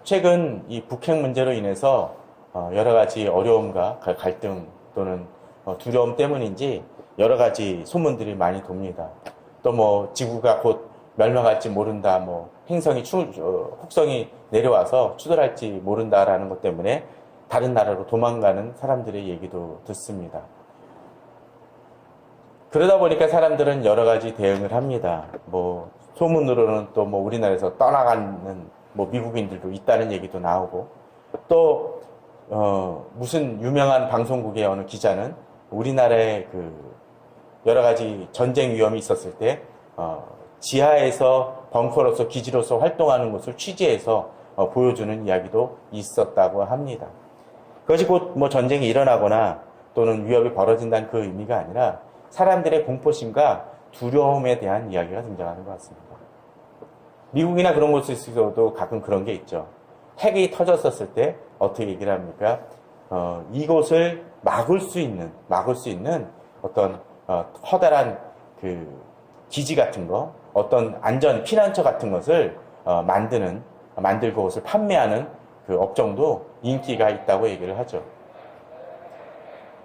최근 이 북핵 문제로 인해서 여러 가지 어려움과 갈등 또는 두려움 때문인지 여러 가지 소문들이 많이 돕니다. 또 뭐 지구가 곧 멸망할지 모른다, 뭐 행성이 혹성이 내려와서 추돌할지 모른다라는 것 때문에 다른 나라로 도망가는 사람들의 얘기도 듣습니다. 그러다 보니까 사람들은 여러 가지 대응을 합니다. 뭐 소문으로는 또 뭐 우리나라에서 떠나가는 뭐 미국인들도 있다는 얘기도 나오고, 또 무슨 유명한 방송국의 어느 기자는 우리나라의 그 여러 가지 전쟁 위험이 있었을 때 지하에서 벙커로서 기지로서 활동하는 것을 취재해서 보여주는 이야기도 있었다고 합니다. 그것이 곧 뭐 전쟁이 일어나거나 또는 위협이 벌어진다는 그 의미가 아니라 사람들의 공포심과 두려움에 대한 이야기가 등장하는 것 같습니다. 미국이나 그런 곳에서도 가끔 그런 게 있죠. 핵이 터졌었을 때 어떻게 얘기를 합니까? 이곳을 막을 수 있는 어떤 커다란 그 기지 같은 거, 어떤 안전 피난처 같은 것을 만들고 그것을 판매하는 그 업종도 인기가 있다고 얘기를 하죠.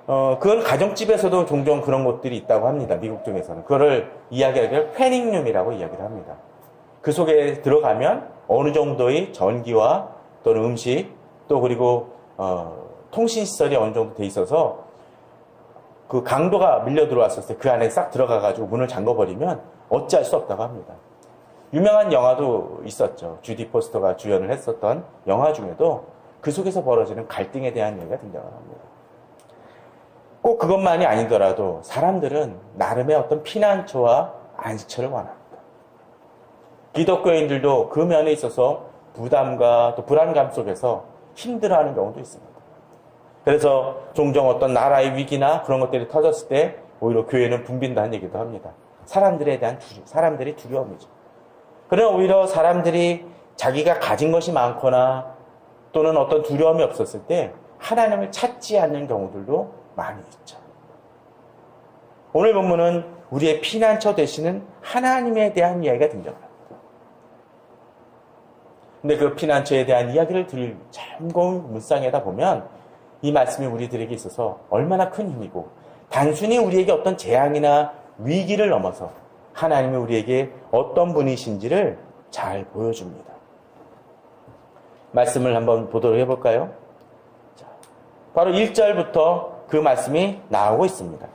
그건 가정집에서도 종종 그런 곳들이 있다고 합니다. 미국 중에서는. 그거를 이야기하기를 패닝룸이라고 이야기를 합니다. 그 속에 들어가면 어느 정도의 전기와 또는 음식, 또 그리고 통신시설이 어느 정도 돼 있어서 그 강도가 밀려 들어왔을 때 그 안에 싹 들어가가지고 문을 잠궈버리면 어찌할 수 없다고 합니다. 유명한 영화도 있었죠. 주디 포스터가 주연을 했었던 영화 중에도 그 속에서 벌어지는 갈등에 대한 얘기가 등장을 합니다. 꼭 그것만이 아니더라도 사람들은 나름의 어떤 피난처와 안식처를 원합니다. 기독교인들도 그 면에 있어서 부담과 또 불안감 속에서 힘들어하는 경우도 있습니다. 그래서 종종 어떤 나라의 위기나 그런 것들이 터졌을 때 오히려 교회는 붕빈다는 얘기도 합니다. 사람들이 두려움이죠. 그러나 오히려 사람들이 자기가 가진 것이 많거나 또는 어떤 두려움이 없었을 때 하나님을 찾지 않는 경우들도 많이 있죠. 오늘 본문은 우리의 피난처 되시는 하나님에 대한 이야기가 등장합니다. 근데 그 피난처에 대한 이야기를 들을 참고운 문상에다 보면 이 말씀이 우리들에게 있어서 얼마나 큰 힘이고, 단순히 우리에게 어떤 재앙이나 위기를 넘어서 하나님이 우리에게 어떤 분이신지를 잘 보여줍니다. 말씀을 한번 보도록 해볼까요? 자, 바로 1절부터 그 말씀이 나오고 있습니다.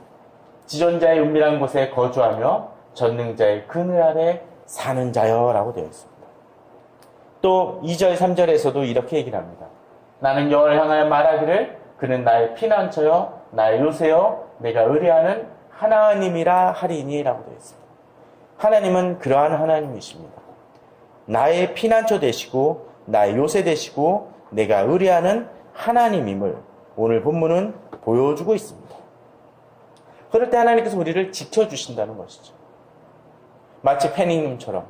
지존자의 은밀한 곳에 거주하며 전능자의 그늘 아래 사는 자여 라고 되어 있습니다. 또 2절, 3절에서도 이렇게 얘기를 합니다. 나는 여호와를 향하여 말하기를 그는 나의 피난처여 나의 요새여 내가 의뢰하는 하나님이라 하리니 라고 되어 있습니다. 하나님은 그러한 하나님이십니다. 나의 피난처 되시고 나의 요새 되시고 내가 의뢰하는 하나님임을 오늘 본문은 보여주고 있습니다. 그럴 때 하나님께서 우리를 지켜주신다는 것이죠. 마치 패닝룸처럼,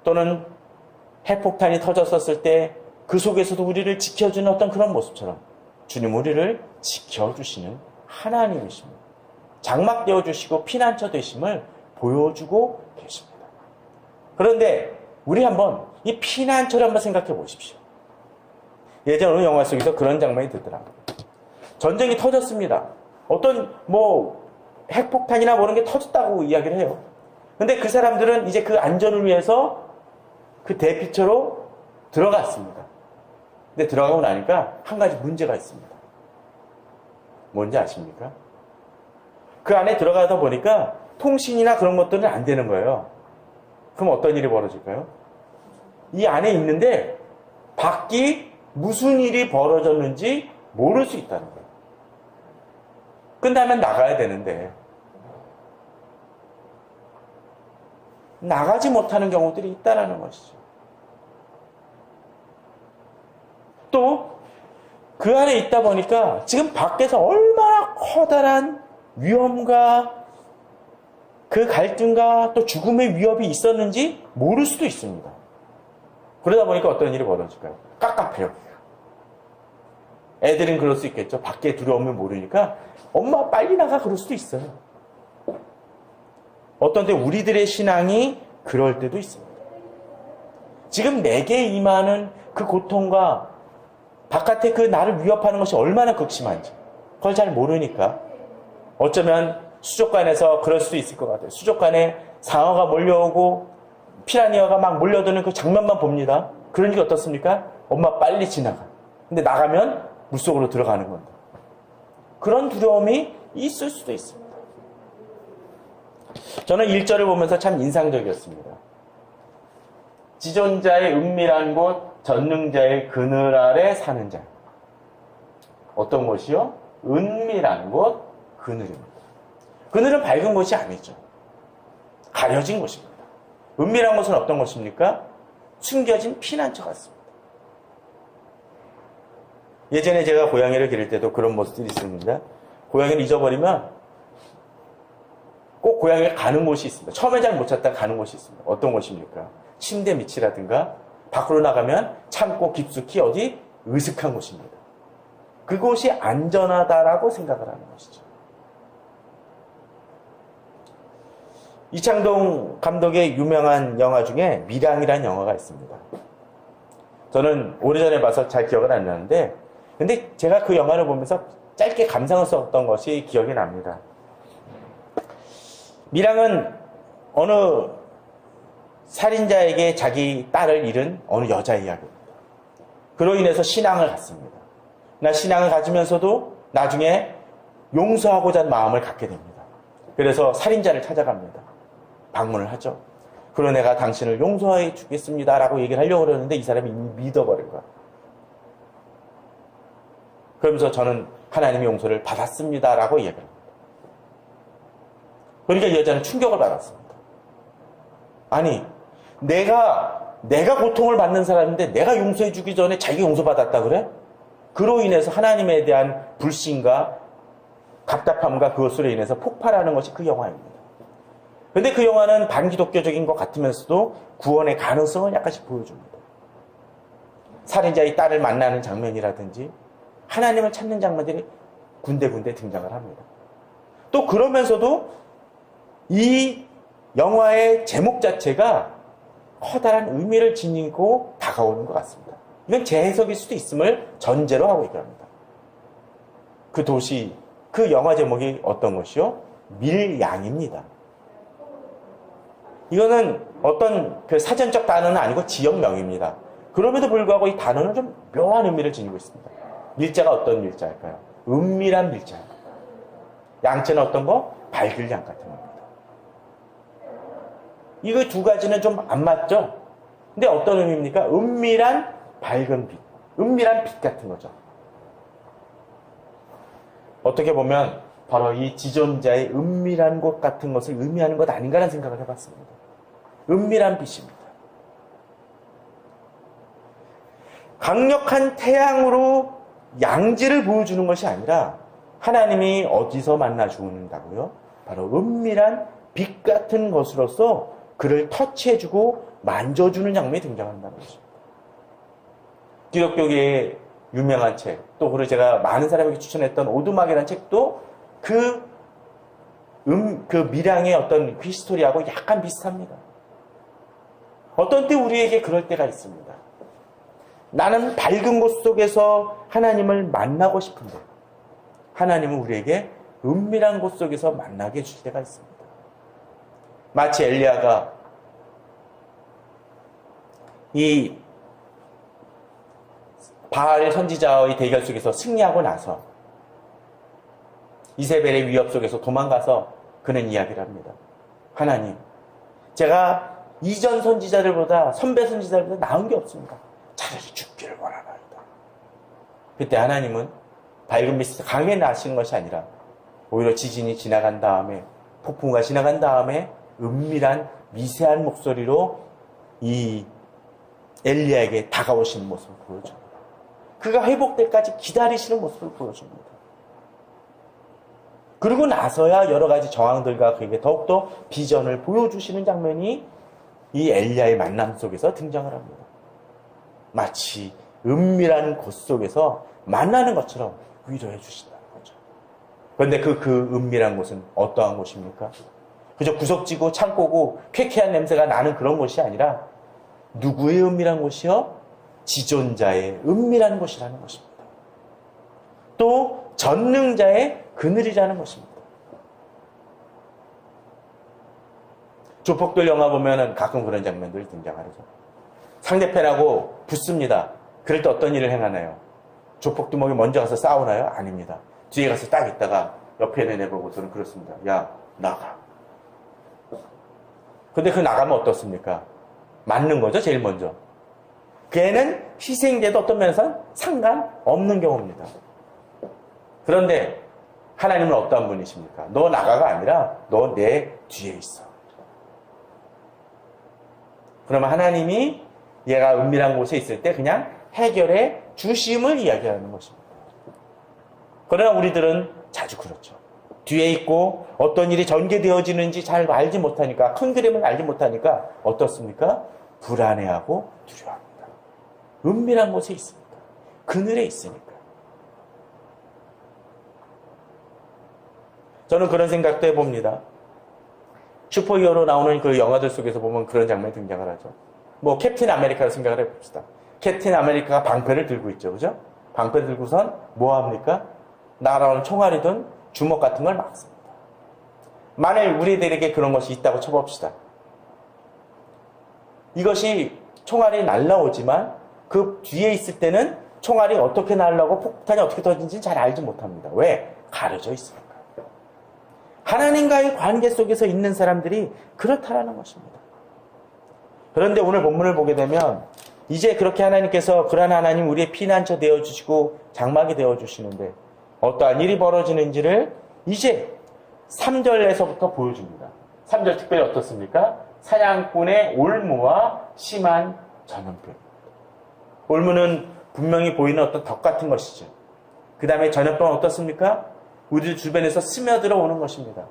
또는 핵폭탄이 터졌었을 때 그 속에서도 우리를 지켜주는 어떤 그런 모습처럼 주님 우리를 지켜주시는 하나님이십니다. 장막 되어주시고 피난처 되심을 보여주고 계십니다. 그런데 우리 한번 이 피난처를 한번 생각해 보십시오. 예전 어느 영화 속에서 그런 장면이 되더라고요. 전쟁이 터졌습니다. 어떤 핵폭탄이나 모르는 게 터졌다고 이야기를 해요. 근데 그 사람들은 이제 그 안전을 위해서 그 대피처로 들어갔습니다. 근데 들어가고 나니까 한 가지 문제가 있습니다. 뭔지 아십니까? 그 안에 들어가다 보니까 통신이나 그런 것들은 안 되는 거예요. 그럼 어떤 일이 벌어질까요? 이 안에 있는데 밖이 무슨 일이 벌어졌는지 모를 수 있다는 거예요. 끝나면 나가야 되는데 나가지 못하는 경우들이 있다는 것이죠. 또 그 안에 있다 보니까 지금 밖에서 얼마나 커다란 위험과 그 갈등과 또 죽음의 위협이 있었는지 모를 수도 있습니다. 그러다 보니까 어떤 일이 벌어질까요? 깝깝해요. 애들은 그럴 수 있겠죠. 밖에 두려움을 모르니까 엄마 빨리 나가 그럴 수도 있어요. 어떤 때 우리들의 신앙이 그럴 때도 있습니다. 지금 내게 임하는 그 고통과 바깥에 그 나를 위협하는 것이 얼마나 극심한지 그걸 잘 모르니까 어쩌면 수족관에서 그럴 수도 있을 것 같아요. 수족관에 상어가 몰려오고 피라니아가 막 몰려드는 그 장면만 봅니다. 그러니까 어떻습니까? 엄마 빨리 지나가. 근데 나가면 물속으로 들어가는 건데. 그런 두려움이 있을 수도 있습니다. 저는 1절을 보면서 참 인상적이었습니다. 지존자의 은밀한 곳, 전능자의 그늘 아래 사는 자. 어떤 곳이요? 은밀한 곳, 그늘입니다. 그늘은 밝은 곳이 아니죠. 가려진 곳입니다. 은밀한 곳은 어떤 곳입니까? 숨겨진 피난처 같습니다. 예전에 제가 고양이를 기를 때도 그런 모습들이 있습니다. 고양이를 잊어버리면 꼭 고양이가 가는 곳이 있습니다. 처음에 잘 못 찾다가 가는 곳이 있습니다. 어떤 곳입니까? 침대 밑이라든가 밖으로 나가면 창고 깊숙이 어디 으슥한 곳입니다. 그곳이 안전하다라고 생각을 하는 것이죠. 이창동 감독의 유명한 영화 중에 밀양이라는 영화가 있습니다. 저는 오래전에 봐서 잘 기억은 안 나는데 근데 제가 그 영화를 보면서 짧게 감상을 썼던 것이 기억이 납니다. 밀양은 어느 살인자에게 자기 딸을 잃은 어느 여자의 이야기입니다. 그로 인해서 신앙을 갖습니다. 나 신앙을 가지면서도 나중에 용서하고자 하는 마음을 갖게 됩니다. 그래서 살인자를 찾아갑니다. 방문을 하죠. 그러 내가 당신을 용서해 주겠습니다 라고 얘기를 하려고 그러는데 이 사람이 이미 믿어버린 거야. 그러면서 저는 하나님의 용서를 받았습니다 라고 얘기를 합니다. 그러니까 이 여자는 충격을 받았습니다. 아니 내가 고통을 받는 사람인데 내가 용서해 주기 전에 자기가 용서받았다 그래? 그로 인해서 하나님에 대한 불신과 답답함과 그것으로 인해서 폭발하는 것이 그 영화입니다. 그런데 그 영화는 반기독교적인 것 같으면서도 구원의 가능성을 약간씩 보여줍니다. 살인자의 딸을 만나는 장면이라든지 하나님을 찾는 장면들이 군데군데 등장을 합니다. 또 그러면서도 이 영화의 제목 자체가 커다란 의미를 지니고 다가오는 것 같습니다. 이건 제 해석일 수도 있음을 전제로 하고 얘기합니다. 그 도시, 그 영화 제목이 어떤 것이요? 밀양입니다. 이거는 어떤 그 사전적 단어는 아니고 지역명입니다. 그럼에도 불구하고 이 단어는 좀 묘한 의미를 지니고 있습니다. 밀자가 어떤 밀자일까요? 은밀한 밀자입니다. 양자는 어떤 거? 밝을 양 같은 겁니다. 이거 두 가지는 좀 안 맞죠? 근데 어떤 의미입니까? 은밀한 밝은 빛. 은밀한 빛 같은 거죠. 어떻게 보면 바로 이 지존자의 은밀한 곳 같은 것을 의미하는 것 아닌가라는 생각을 해봤습니다. 은밀한 빛입니다. 강력한 태양으로 양지를 보여주는 것이 아니라 하나님이 어디서 만나 주는다고요? 바로 은밀한 빛 같은 것으로서 그를 터치해주고 만져주는 장면이 등장한다는 것입니다. 기독교계의 유명한 책, 또 그리고 제가 많은 사람에게 추천했던 오두막이라는 책도 그 밀양의 어떤 히스토리하고 약간 비슷합니다. 어떤 때 우리에게 그럴 때가 있습니다. 나는 밝은 곳 속에서 하나님을 만나고 싶은데 하나님은 우리에게 은밀한 곳 속에서 만나게 해줄 때가 있습니다. 마치 엘리야가 이 바알 선지자의 대결 속에서 승리하고 나서 이세벨의 위협 속에서 도망가서 그는 이야기를 합니다. 하나님, 제가 이전 선지자들보다 선배 선지자들보다 나은 게 없습니다. 차라리 죽기를 원하나이다. 그때 하나님은 밝은 빛에서 강하게 나시는 것이 아니라 오히려 지진이 지나간 다음에 폭풍과 지나간 다음에 은밀한 미세한 목소리로 이 엘리야에게 다가오시는 모습을 보여줍니다. 그가 회복될 때까지 기다리시는 모습을 보여줍니다. 그리고 나서야 여러 가지 저항들과 그에게 더욱더 비전을 보여주시는 장면이 이 엘리야의 만남 속에서 등장을 합니다. 마치 은밀한 곳 속에서 만나는 것처럼 위로해 주신다는 거죠. 그런데 그 은밀한 곳은 어떠한 곳입니까? 그저 구석지고 창고고 쾌쾌한 냄새가 나는 그런 곳이 아니라 누구의 은밀한 곳이요? 지존자의 은밀한 곳이라는 것입니다. 또 전능자의 그늘이라는 것입니다. 조폭들 영화 보면은 가끔 그런 장면들이 등장하죠. 상대편하고 붙습니다. 그럴 때 어떤 일을 행하나요? 조폭 두목이 먼저 가서 싸우나요? 아닙니다. 뒤에 가서 딱 있다가 옆에 있는 애 보고서는 그렇습니다. 야, 나가. 근데 그 나가면 어떻습니까? 맞는 거죠, 제일 먼저. 걔는 희생돼도 어떤 면에서는 상관없는 경우입니다. 그런데 하나님은 어떠한 분이십니까? 너 나가가 아니라 너 내 뒤에 있어. 그러면 하나님이 얘가 은밀한 곳에 있을 때 그냥 해결해 주심을 이야기하는 것입니다. 그러나 우리들은 자주 그렇죠. 뒤에 있고 어떤 일이 전개되어지는지 잘 알지 못하니까, 큰 그림을 알지 못하니까 어떻습니까? 불안해하고 두려워합니다. 은밀한 곳에 있으니까, 그늘에 있으니까. 저는 그런 생각도 해봅니다. 슈퍼히어로 나오는 그 영화들 속에서 보면 그런 장면이 등장을 하죠. 뭐 캡틴 아메리카를 생각을 해봅시다. 캡틴 아메리카가 방패를 들고 있죠, 그죠? 방패 들고선 뭐 합니까? 날아오는 총알이든 주먹 같은 걸 막습니다. 만일 우리들에게 그런 것이 있다고 쳐봅시다. 이것이 총알이 날라오지만 그 뒤에 있을 때는 총알이 어떻게 날라오고 폭탄이 어떻게 터지는지 잘 알지 못합니다. 왜? 가려져 있으니까. 하나님과의 관계 속에서 있는 사람들이 그렇다라는 것입니다. 그런데 오늘 본문을 보게 되면 이제 그렇게 하나님께서 그러한 하나님 우리의 피난처 되어주시고 장막이 되어주시는데 어떠한 일이 벌어지는지를 이제 3절에서부터 보여줍니다. 3절 특별히 어떻습니까? 사냥꾼의 올무와 심한 전염병. 올무는 분명히 보이는 어떤 덕 같은 것이죠. 그 다음에 전염병은 어떻습니까? 우리 주변에서 스며들어 오는 것입니다.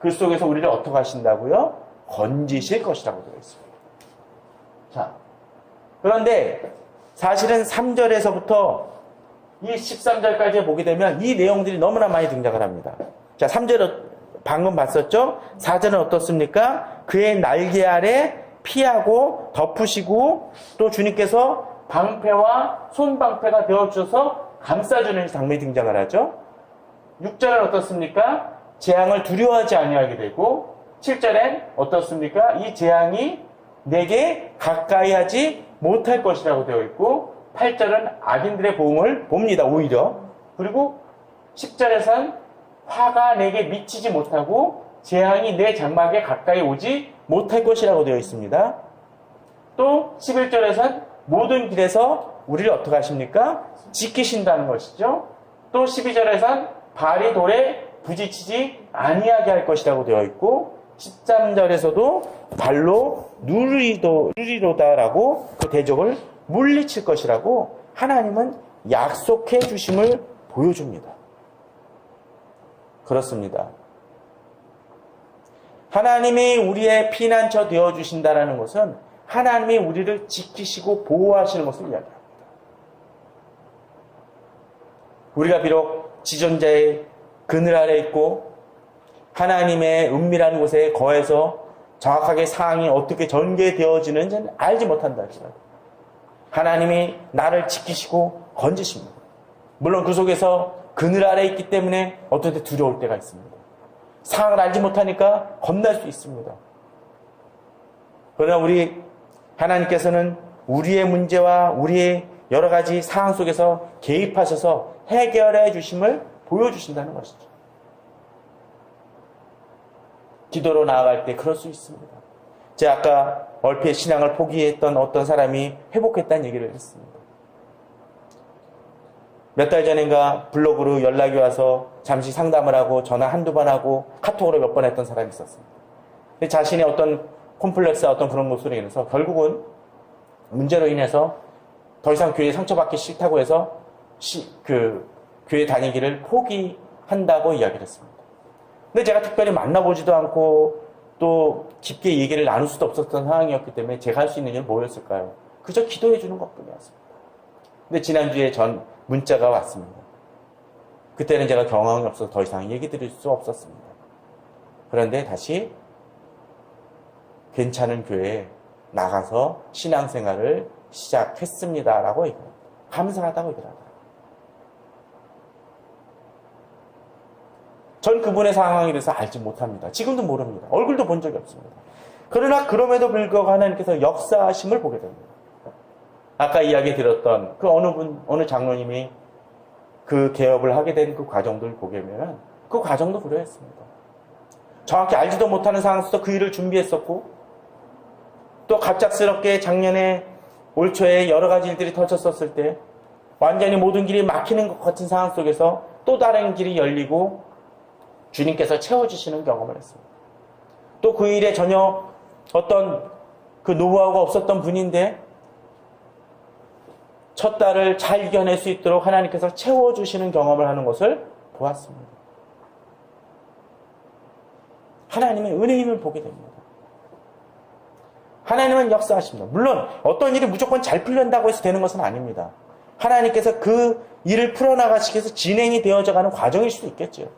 그 속에서 우리를 어떻게 하신다고요? 건지실 것이라고 되어 있습니다. 자, 그런데 사실은 3절에서부터 이 13절까지 보게 되면 이 내용들이 너무나 많이 등장을 합니다. 자, 3절은 방금 봤었죠? 4절은 어떻습니까? 그의 날개 아래 피하고 덮으시고 또 주님께서 방패와 손방패가 되어주셔서 감싸주는 장면이 등장을 하죠. 6절은 어떻습니까? 재앙을 두려워하지 아니하게 되고 7절엔 어떻습니까? 이 재앙이 내게 가까이 하지 못할 것이라고 되어 있고 8절은 악인들의 보응을 봅니다. 오히려. 그리고 10절에선 화가 내게 미치지 못하고 재앙이 내 장막에 가까이 오지 못할 것이라고 되어 있습니다. 또 11절에선 모든 길에서 우리를 어떻게 하십니까? 지키신다는 것이죠. 또 12절에선 발이 돌에 부딪히지 아니하게 할 것이라고 되어 있고 13절에서도 발로 누리로다라고 그 대적을 물리칠 것이라고 하나님은 약속해 주심을 보여줍니다. 그렇습니다. 하나님이 우리의 피난처 되어주신다는 것은 하나님이 우리를 지키시고 보호하시는 것을 이야기합니다. 우리가 비록 지존자의 그늘 아래 있고 하나님의 은밀한 곳에 거해서 정확하게 상황이 어떻게 전개되어지는지는 알지 못한다 할지라도 하나님이 나를 지키시고 건지십니다. 물론 그 속에서 그늘 아래 있기 때문에 어떤 때 두려울 때가 있습니다. 상황을 알지 못하니까 겁날 수 있습니다. 그러나 우리 하나님께서는 우리의 문제와 우리의 여러 가지 상황 속에서 개입하셔서 해결해 주심을 보여주신다는 것이죠. 기도로 나아갈 때 그럴 수 있습니다. 제가 아까 얼핏 신앙을 포기했던 어떤 사람이 회복했다는 얘기를 했습니다. 몇 달 전인가 블로그로 연락이 와서 잠시 상담을 하고 전화 한두 번 하고 카톡으로 몇 번 했던 사람이 있었습니다. 근데 자신의 어떤 콤플렉스와 어떤 그런 것으로 인해서 결국은 문제로 인해서 더 이상 교회에 상처받기 싫다고 해서 교회 다니기를 포기한다고 이야기를 했습니다. 근데 제가 특별히 만나보지도 않고 또 깊게 얘기를 나눌 수도 없었던 상황이었기 때문에 제가 할 수 있는 일은 뭐였을까요? 그저 기도해 주는 것뿐이었습니다. 근데 지난주에 문자가 왔습니다. 그때는 제가 경험이 없어서 더 이상 얘기 드릴 수 없었습니다. 그런데 다시 괜찮은 교회에 나가서 신앙생활을 시작했습니다라고 얘기합니다. 감사하다고 얘기하더라고요. 전 그분의 상황에 대해서 알지 못합니다. 지금도 모릅니다. 얼굴도 본 적이 없습니다. 그러나 그럼에도 불구하고 하나님께서 역사하심을 보게 됩니다. 아까 이야기 드렸던 그 어느 장로님이 그 개업을 하게 된 그 과정들을 보게 되면 그 과정도 그러했습니다. 정확히 알지도 못하는 상황 속에서 그 일을 준비했었고 또 갑작스럽게 작년에 올 초에 여러 가지 일들이 터졌었을 때 완전히 모든 길이 막히는 것 같은 상황 속에서 또 다른 길이 열리고 주님께서 채워주시는 경험을 했습니다. 또 그 일에 전혀 어떤 그 노하우가 없었던 분인데 첫 달을 잘 이겨낼 수 있도록 하나님께서 채워주시는 경험을 하는 것을 보았습니다. 하나님의 은혜의 힘을 보게 됩니다. 하나님은 역사하십니다. 물론 어떤 일이 무조건 잘 풀린다고 해서 되는 것은 아닙니다. 하나님께서 그 일을 풀어나가시기 위해서 진행이 되어져가는 과정일 수도 있겠죠.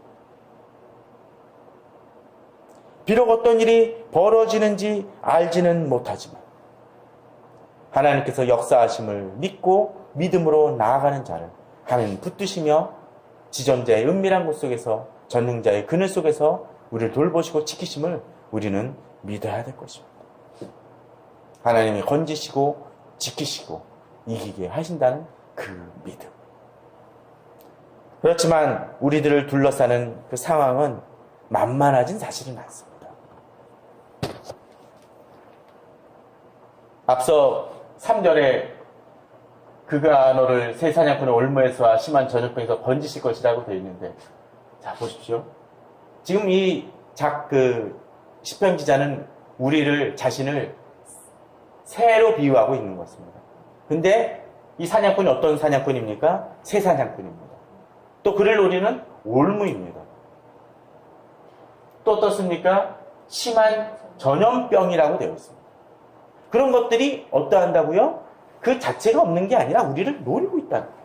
비록 어떤 일이 벌어지는지 알지는 못하지만 하나님께서 역사하심을 믿고 믿음으로 나아가는 자를 하나님 붙드시며 지존자의 은밀한 곳 속에서 전능자의 그늘 속에서 우리를 돌보시고 지키심을 우리는 믿어야 될 것입니다. 하나님이 건지시고 지키시고 이기게 하신다는 그 믿음. 그렇지만 우리들을 둘러싸는 그 상황은 만만하진 사실은 않습니다. 앞서 3절에 그가 너를 새 사냥꾼의 올무에서와 심한 전염병에서 건지실 것이라고 되어 있는데, 자 보십시오. 지금 이 시편 기자는 우리를 자신을 새로 비유하고 있는 것입니다. 근데 이 사냥꾼이 어떤 사냥꾼입니까? 새 사냥꾼입니다. 또 그를 노리는 올무입니다. 또 어떻습니까? 심한 전염병이라고 되어 있습니다. 그런 것들이 어떠한다고요? 그 자체가 없는 게 아니라 우리를 노리고 있다는 거예요.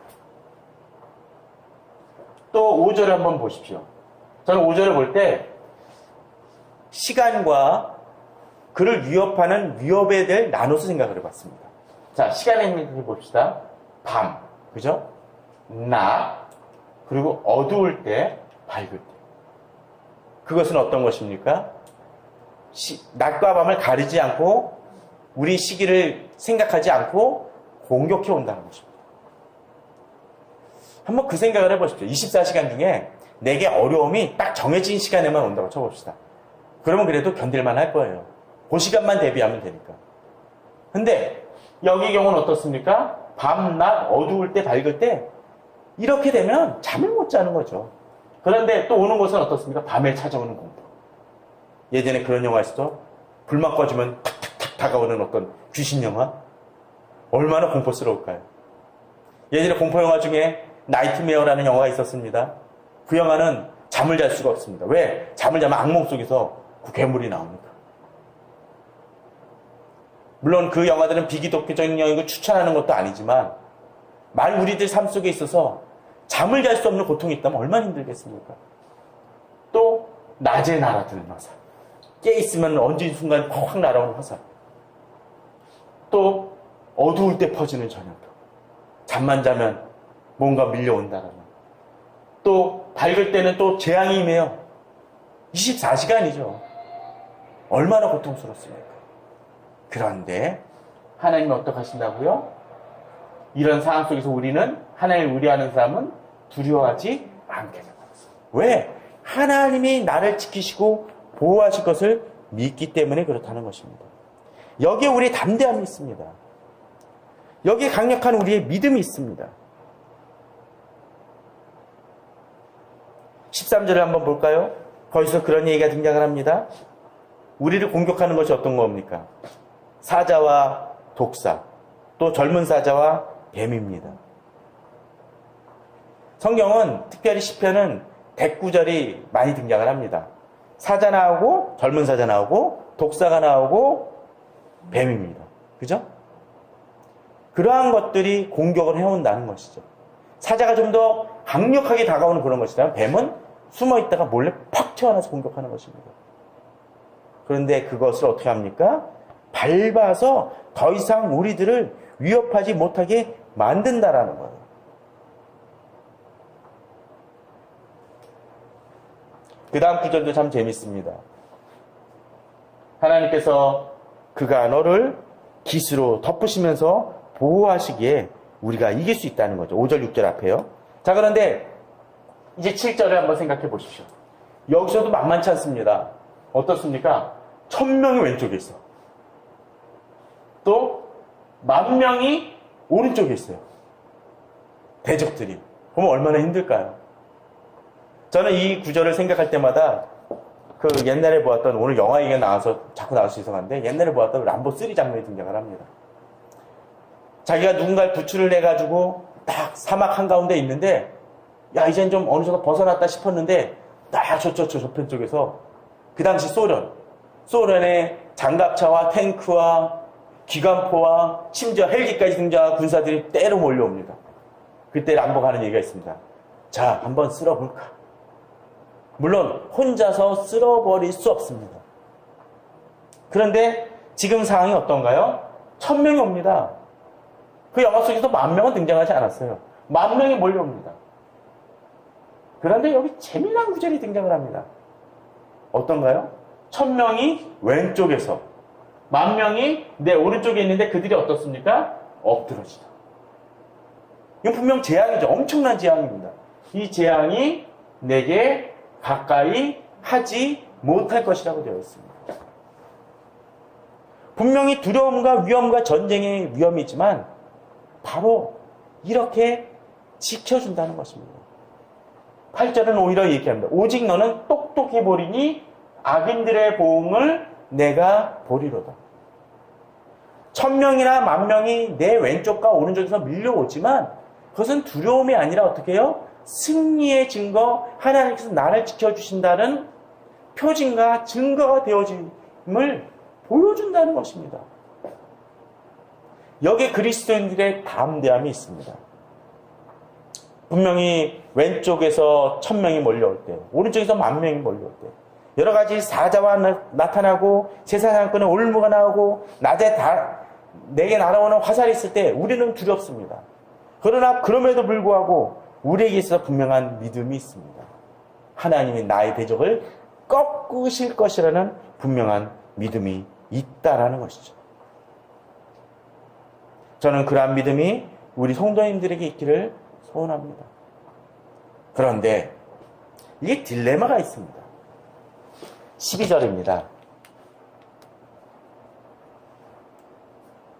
또 5절을 한번 보십시오. 저는 5절을 볼 때 시간과 그를 위협하는 위협에 대해 나눠서 생각을 해봤습니다. 자, 시간의 의미를 봅시다. 밤, 그죠? 낮, 그리고 어두울 때, 밝을 때. 그것은 어떤 것입니까? 낮과 밤을 가리지 않고 우리 시기를 생각하지 않고 공격해 온다는 것입니다. 한번 그 생각을 해보십시오. 24시간 중에 내게 어려움이 딱 정해진 시간에만 온다고 쳐봅시다. 그러면 그래도 견딜만 할 거예요. 그 시간만 대비하면 되니까. 근데 여기 경우는 어떻습니까? 밤, 낮, 어두울 때, 밝을 때 이렇게 되면 잠을 못 자는 거죠. 그런데 또 오는 것은 어떻습니까? 밤에 찾아오는 공포. 예전에 그런 영화 있었죠? 불만 꺼지면 탁탁탁 다가오는 어떤 귀신 영화? 얼마나 공포스러울까요? 예전에 공포 영화 중에 나이트메어라는 영화가 있었습니다. 그 영화는 잠을 잘 수가 없습니다. 왜? 잠을 자면 악몽 속에서 그 괴물이 나옵니다. 물론 그 영화들은 비기독교적인 영역을 추천하는 것도 아니지만 말 우리들 삶 속에 있어서 잠을 잘 수 없는 고통이 있다면 얼마나 힘들겠습니까? 또 낮에 날아드는 화살, 깨있으면 언제 순간 확 날아오는 화살, 또 어두울 때 퍼지는 전염병, 잠만 자면 뭔가 밀려온다라는, 또 밝을 때는 또 재앙이 임해요. 24시간이죠. 얼마나 고통스럽습니까? 그런데 하나님이 어떻게 하신다고요? 이런 상황 속에서 우리는 하나님을 의뢰하는 사람은 두려워하지 않게 됩니다. 왜? 하나님이 나를 지키시고 보호하실 것을 믿기 때문에 그렇다는 것입니다. 여기에 우리의 담대함이 있습니다. 여기에 강력한 우리의 믿음이 있습니다. 13절을 한번 볼까요? 거기서 그런 얘기가 등장을 합니다. 우리를 공격하는 것이 어떤 겁니까? 사자와 독사, 또 젊은 사자와 뱀입니다. 성경은 특별히 시편은 대구절이 많이 등장을 합니다. 사자 나오고 젊은 사자 나오고 독사가 나오고 뱀입니다. 그죠? 그러한 것들이 공격을 해온다는 것이죠. 사자가 좀 더 강력하게 다가오는 그런 것이라면 뱀은 숨어 있다가 몰래 팍 튀어나와서 공격하는 것입니다. 그런데 그것을 어떻게 합니까? 밟아서 더 이상 우리들을 위협하지 못하게 만든다라는 거예요. 그 다음 구절도 참 재밌습니다. 하나님께서 그가 너를 깃으로 덮으시면서 보호하시기에 우리가 이길 수 있다는 거죠. 5절, 6절 앞에요. 자, 그런데 이제 7절을 한번 생각해 보십시오. 여기서도 만만치 않습니다. 어떻습니까? 1000명이 왼쪽에 있어. 또 10,000명이 오른쪽에 있어요. 대적들이. 그러면 얼마나 힘들까요? 저는 이 구절을 생각할 때마다 그 옛날에 보았던, 오늘 영화 얘기가 나와서 자꾸 나와서 죄송한데, 옛날에 보았던 람보3 장면이 등장을 합니다. 자기가 누군가를 구출을 해가지고 딱 사막 한가운데 있는데, 야, 이젠 좀 어느 정도 벗어났다 싶었는데, 딱 저편 쪽에서 그 당시 소련의 장갑차와 탱크와 기관포와 심지어 헬기까지 등장한 군사들이 때로 몰려옵니다. 그때 람보가 하는 얘기가 있습니다. 자, 한번 쓸어볼까? 물론 혼자서 쓸어버릴 수 없습니다. 그런데 지금 상황이 어떤가요? 1000명이 옵니다. 그 영화 속에서 10,000명은 등장하지 않았어요. 10,000명이 몰려옵니다. 그런데 여기 재미난 구절이 등장을 합니다. 어떤가요? 1000명이 왼쪽에서 10,000명이 내 오른쪽에 있는데 그들이 어떻습니까? 엎드러지다. 이건 분명 재앙이죠. 엄청난 재앙입니다. 이 재앙이 내게 가까이 하지 못할 것이라고 되어 있습니다. 분명히 두려움과 위험과 전쟁의 위험이지만 바로 이렇게 지켜준다는 것입니다. 8절은 오히려 얘기합니다. 오직 너는 똑똑해 보리니 악인들의 보응을 내가 보리로다. 1000명이나 10,000명이 내 왼쪽과 오른쪽에서 밀려오지만 그것은 두려움이 아니라 어떻게 해요? 승리의 증거, 하나님께서 나를 지켜주신다는 표징과 증거가 되어짐을 보여준다는 것입니다. 여기에 그리스도인들의 담대함이 있습니다. 분명히 왼쪽에서 1000명이 몰려올 때, 오른쪽에서 10,000명이 몰려올 때, 여러 가지 사자와 나타나고 세상 사건에 올무가 나오고 낮에 내게 날아오는 화살이 있을 때 우리는 두렵습니다. 그러나 그럼에도 불구하고 우리에게 있어서 분명한 믿음이 있습니다. 하나님이 나의 대적을 꺾으실 것이라는 분명한 믿음이 있다라는 것이죠. 저는 그러한 믿음이 우리 성도님들에게 있기를 소원합니다. 그런데 이게 딜레마가 있습니다. 12절입니다.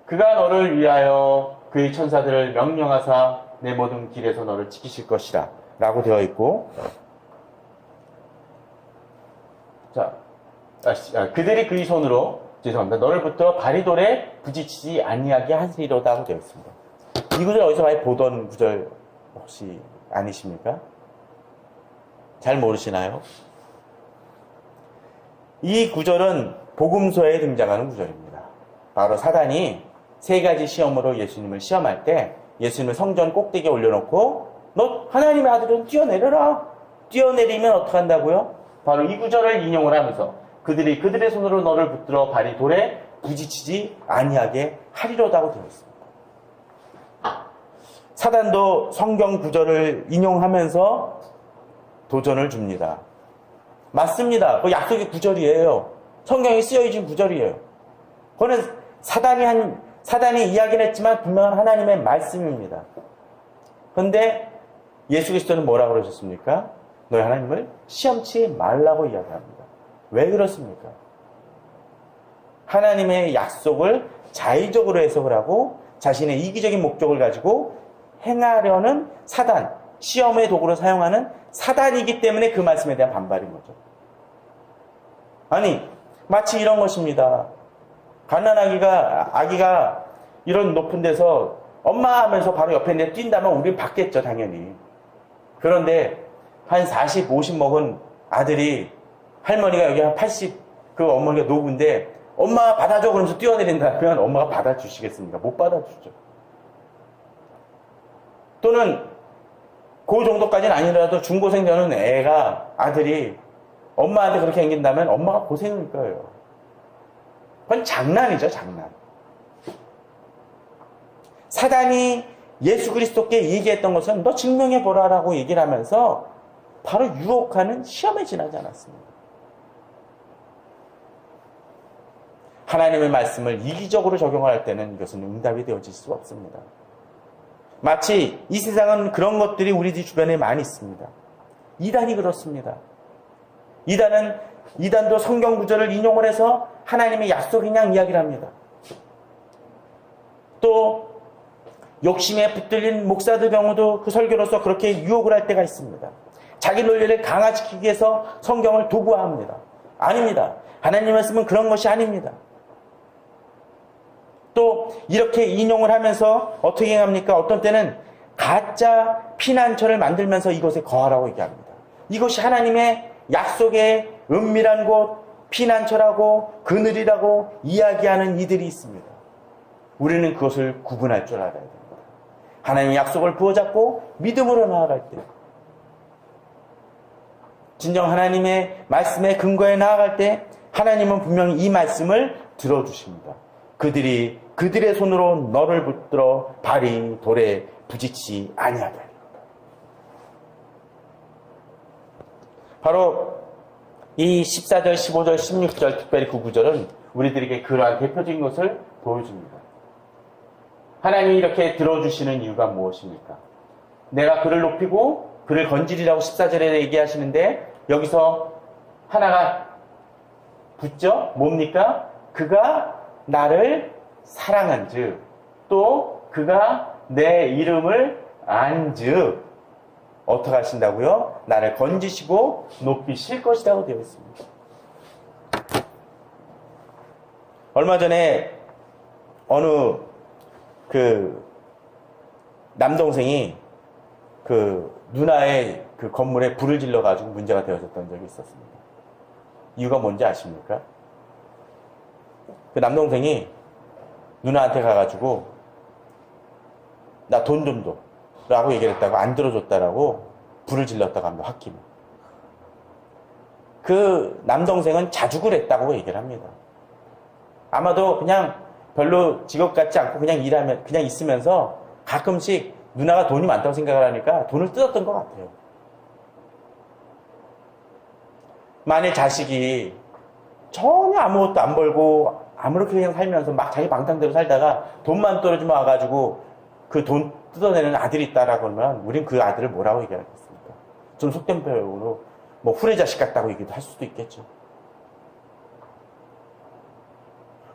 그가 너를 위하여 그의 천사들을 명령하사 내 모든 길에서 너를 지키실 것이라 라고 되어 있고, 자, 그들이 그의 손으로, 죄송합니다, 너를 붙들어 바리돌에 부딪히지 아니하게 하시리로다 하고 되어 있습니다. 이 구절 어디서 많이 보던 구절 혹시 아니십니까? 잘 모르시나요? 이 구절은 복음서에 등장하는 구절입니다. 바로 사단이 3가지 시험으로 예수님을 시험할 때 예수님을 성전 꼭대기에 올려놓고 너 하나님의 아들은 뛰어내려라. 뛰어내리면 어떻게 한다고요? 바로 이 구절을 인용을 하면서 그들이 그들의 손으로 너를 붙들어 발이 돌에 부딪히지 아니하게 하리로다고 되어 있습니다. 사단도 성경 구절을 인용하면서 도전을 줍니다. 맞습니다. 그 약속의 구절이에요. 성경에 쓰여진 구절이에요. 그거는 사단이 이야기를 했지만 분명한 하나님의 말씀입니다. 그런데 예수 그리스도는 뭐라고 그러셨습니까? 너희 하나님을 시험치 말라고 이야기합니다. 왜 그렇습니까? 하나님의 약속을 자의적으로 해석을 하고 자신의 이기적인 목적을 가지고 행하려는 사단, 시험의 도구로 사용하는 사단이기 때문에 그 말씀에 대한 반발인 거죠. 아니, 마치 이런 것입니다. 아기가 이런 높은 데서 엄마 하면서 바로 옆에 있는데 뛴다면 우리는 받겠죠, 당연히. 그런데 한 40, 50 먹은 아들이 할머니가 여기 한 80, 그 어머니가 노부인데 엄마 받아줘 그러면서 뛰어내린다면 엄마가 받아주시겠습니까? 못 받아주죠. 또는 그 정도까지는 아니라도 중고생 되는 아들이 엄마한테 그렇게 행긴다면 엄마가 고생일 거예요. 그건 장난이죠, 장난. 사단이 예수 그리스도께 얘기했던 것은 너 증명해보라라고 얘기를 하면서 바로 유혹하는 시험에 지나지 않았습니다. 하나님의 말씀을 이기적으로 적용할 때는 이것은 응답이 되어질 수가 없습니다. 마치 이 세상은 그런 것들이 우리 주변에 많이 있습니다. 이단이 그렇습니다. 이단도 성경 구절을 인용을 해서 하나님의 약속을 그냥 이야기를 합니다. 또 욕심에 붙들린 목사들 경우도 그 설교로서 그렇게 유혹을 할 때가 있습니다. 자기 논리를 강화시키기 위해서 성경을 도구화합니다. 아닙니다. 하나님의 말씀은 그런 것이 아닙니다. 또 이렇게 인용을 하면서 어떻게 합니까? 어떤 때는 가짜 피난처를 만들면서 이곳에 거하라고 얘기합니다. 이것이 하나님의 약속의 은밀한 곳, 피난처라고 그늘이라고 이야기하는 이들이 있습니다. 우리는 그것을 구분할 줄 알아야 됩니다. 하나님의 약속을 부어잡고 믿음으로 나아갈 때, 진정 하나님의 말씀의 근거에 나아갈 때 하나님은 분명히 이 말씀을 들어주십니다. 그들의 손으로 너를 붙들어 발이 돌에 부딪히지 아니하게 하리로다. 바로 이 14절, 15절, 16절, 특별히 그 구절은 우리들에게 그러한 대표적인 것을 보여줍니다. 하나님이 이렇게 들어주시는 이유가 무엇입니까? 내가 그를 높이고 그를 건지리라고 14절에 얘기하시는데 여기서 하나가 붙죠? 뭡니까? 그가 나를 사랑한즉 또 그가 내 이름을 안즉 어떻게 하신다고요? 나를 건지시고 높이실 것이라고 되어 있습니다. 얼마 전에 어느 남동생이 누나의 건물에 불을 질러가지고 문제가 되어졌던 적이 있었습니다. 이유가 뭔지 아십니까? 남동생이 누나한테 가가지고 나 돈 좀 줘 라고 얘기를 했다고 안 들어줬다라고 불을 질렀다고 합니다. 홧김에. 그 남동생은 자주 그랬다고 얘기를 합니다. 아마도 그냥 별로 직업 같지 않고 그냥 있으면서 가끔씩 누나가 돈이 많다고 생각을 하니까 돈을 뜯었던 것 같아요. 만일 자식이 전혀 아무것도 안 벌고 아무렇게 그냥 살면서 막 자기 방탕대로 살다가 돈만 떨어지면 와가지고 그 돈 뜯어내는 아들이 있다라고 하면 우린 그 아들을 뭐라고 얘기하겠습니까? 좀 속된 표현으로 후레자식 같다고 얘기도 할 수도 있겠죠.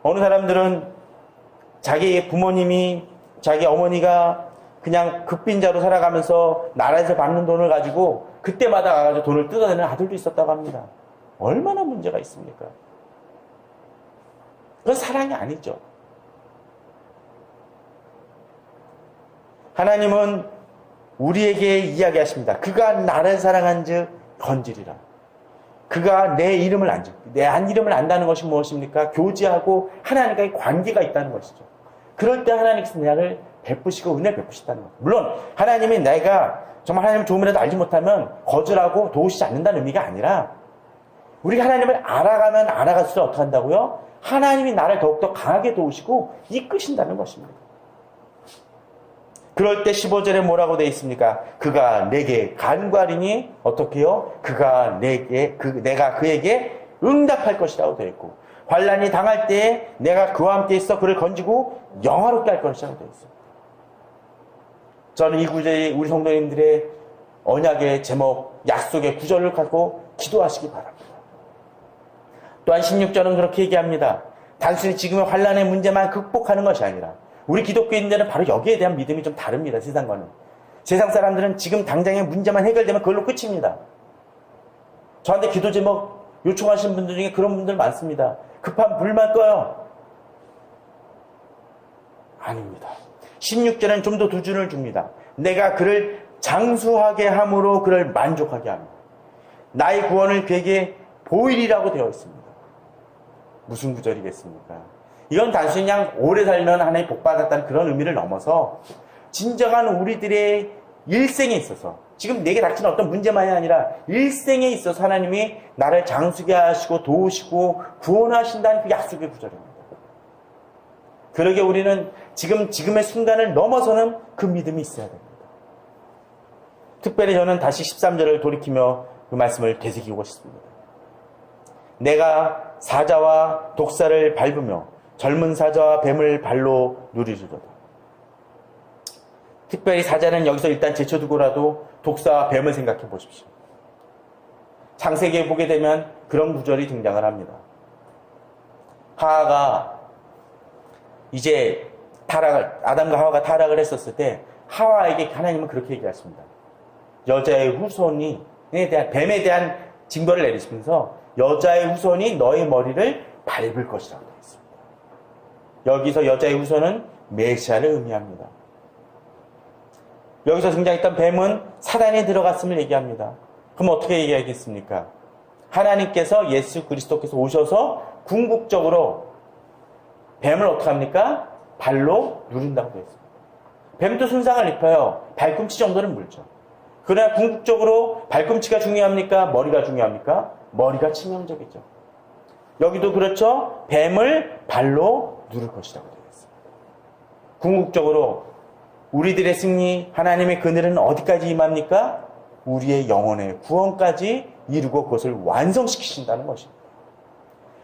어느 사람들은 자기 부모님이 자기 어머니가 그냥 급빈자로 살아가면서 나라에서 받는 돈을 가지고 그때마다 가가지고 돈을 뜯어내는 아들도 있었다고 합니다. 얼마나 문제가 있습니까? 그건 사랑이 아니죠. 하나님은 우리에게 이야기하십니다. 그가 나를 사랑한즉 건지리라. 그가 내 이름을 안즉, 내 이름을 안다는 것이 무엇입니까? 교제하고 하나님과의 관계가 있다는 것이죠. 그럴 때 하나님께서 나를 베푸시고 은혜 베푸시다는 것. 물론 하나님이 내가 정말 하나님의 도움이라도 알지 못하면 거절하고 도우시지 않는다는 의미가 아니라 우리가 하나님을 알아가면 알아갈수록 어떻게 한다고요? 하나님이 나를 더욱더 강하게 도우시고 이끄신다는 것입니다. 그럴 때 15절에 뭐라고 되어 있습니까? 그가 내게 간구하리니 어떻게 해요? 내가 그에게 응답할 것이라고 되어 있고 환난이 당할 때에 내가 그와 함께 있어 그를 건지고 영화롭게 할 것이라고 되어 있습니다. 저는 이 구절이 우리 성도님들의 언약의 제목, 약속의 구절을 갖고 기도하시기 바랍니다. 또한 16절은 그렇게 얘기합니다. 단순히 지금의 환난의 문제만 극복하는 것이 아니라 우리 기독교인들은 바로 여기에 대한 믿음이 좀 다릅니다. 세상과는. 세상 사람들은 지금 당장의 문제만 해결되면 그걸로 끝입니다. 저한테 기도 제목 요청하시는 분들 중에 그런 분들 많습니다. 급한 불만 꺼요. 아닙니다. 16절은 좀 더 두준을 줍니다. 내가 그를 장수하게 함으로 그를 만족하게 합니다. 나의 구원을 그에게 보이리라고 되어 있습니다. 무슨 구절이겠습니까? 이건 단순히 그냥 오래 살면 하나님 복 받았다는 그런 의미를 넘어서 진정한 우리들의 일생에 있어서 지금 내게 닥치는 어떤 문제만이 아니라 일생에 있어서 하나님이 나를 장수게 하시고 도우시고 구원하신다는 그 약속의 구절입니다. 그러게 우리는 지금의 순간을 넘어서는 그 믿음이 있어야 됩니다. 특별히 저는 다시 13절을 돌이키며 그 말씀을 되새기고 싶습니다. 내가 사자와 독사를 밟으며 젊은 사자와 뱀을 발로 누리리로다. 특별히 사자는 여기서 일단 제쳐두고라도 독사와 뱀을 생각해 보십시오. 창세기에 보게 되면 그런 구절이 등장을 합니다. 하와가 이제 아담과 하와가 타락을 했었을 때 하와에게 하나님은 그렇게 얘기하십니다. 여자의 후손이 뱀에 대한 징벌을 내리시면서 여자의 후손이 너의 머리를 밟을 것이라고 되어 있습니다. 여기서 여자의 후손은 메시아를 의미합니다. 여기서 등장했던 뱀은 사단이 들어갔음을 얘기합니다. 그럼 어떻게 얘기하겠습니까? 하나님께서 예수 그리스도께서 오셔서 궁극적으로 뱀을 어떻게 합니까? 발로 누른다고 되어 있습니다. 뱀도 손상을 입혀요. 발꿈치 정도는 물죠. 그러나 궁극적으로 발꿈치가 중요합니까? 머리가 중요합니까? 머리가 치명적이죠. 여기도 그렇죠. 뱀을 발로 누를 것이라고 되어 있습니다. 궁극적으로 우리들의 승리, 하나님의 그늘은 어디까지 임합니까? 우리의 영혼의 구원까지 이루고 그것을 완성시키신다는 것입니다.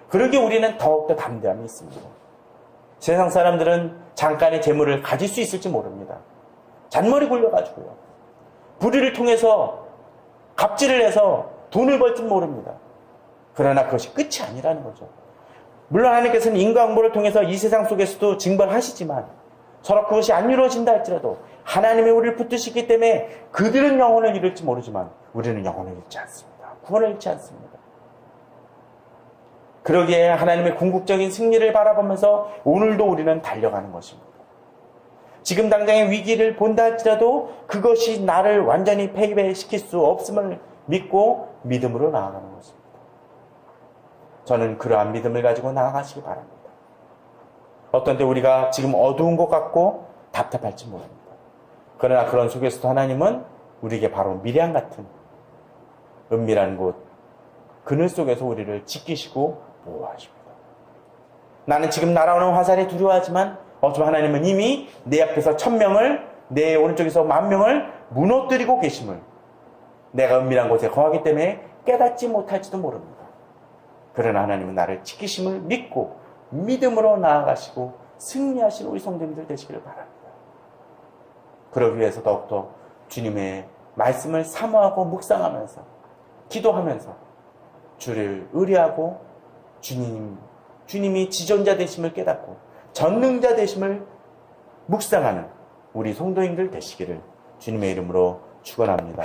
그러기에 우리는 더욱더 담대함이 있습니다. 세상 사람들은 잠깐의 재물을 가질 수 있을지 모릅니다. 잔머리 굴려가지고요. 불의를 통해서 갑질을 해서 돈을 벌지 모릅니다. 그러나 그것이 끝이 아니라는 거죠. 물론 하나님께서는 인과응보를 통해서 이 세상 속에서도 징벌하시지만 서로 그것이 안 이루어진다 할지라도 하나님이 우리를 붙드시기 때문에 그들은 영혼을 잃을지 모르지만 우리는 영혼을 잃지 않습니다. 구원을 잃지 않습니다. 그러기에 하나님의 궁극적인 승리를 바라보면서 오늘도 우리는 달려가는 것입니다. 지금 당장의 위기를 본다 할지라도 그것이 나를 완전히 패배시킬 수 없음을 믿고 믿음으로 나아가는 것입니다. 저는 그러한 믿음을 가지고 나아가시기 바랍니다. 어떤 때 우리가 지금 어두운 것 같고 답답할지 모릅니다. 그러나 그런 속에서도 하나님은 우리에게 바로 미량 같은 은밀한 곳, 그늘 속에서 우리를 지키시고 보호하십니다. 나는 지금 날아오는 화살이 두려워하지만 어쩌면 하나님은 이미 내 앞에서 1000명을, 내 오른쪽에서 10,000명을 무너뜨리고 계심을 내가 은밀한 곳에 거하기 때문에 깨닫지 못할지도 모릅니다. 그러나 하나님은 나를 지키심을 믿고 믿음으로 나아가시고 승리하신 우리 성도님들 되시기를 바랍니다. 그러기 위해서 더욱더 주님의 말씀을 사모하고 묵상하면서 기도하면서 주를 의뢰하고 주님이 지존자 되심을 깨닫고 전능자 되심을 묵상하는 우리 성도님들 되시기를 주님의 이름으로 축원합니다.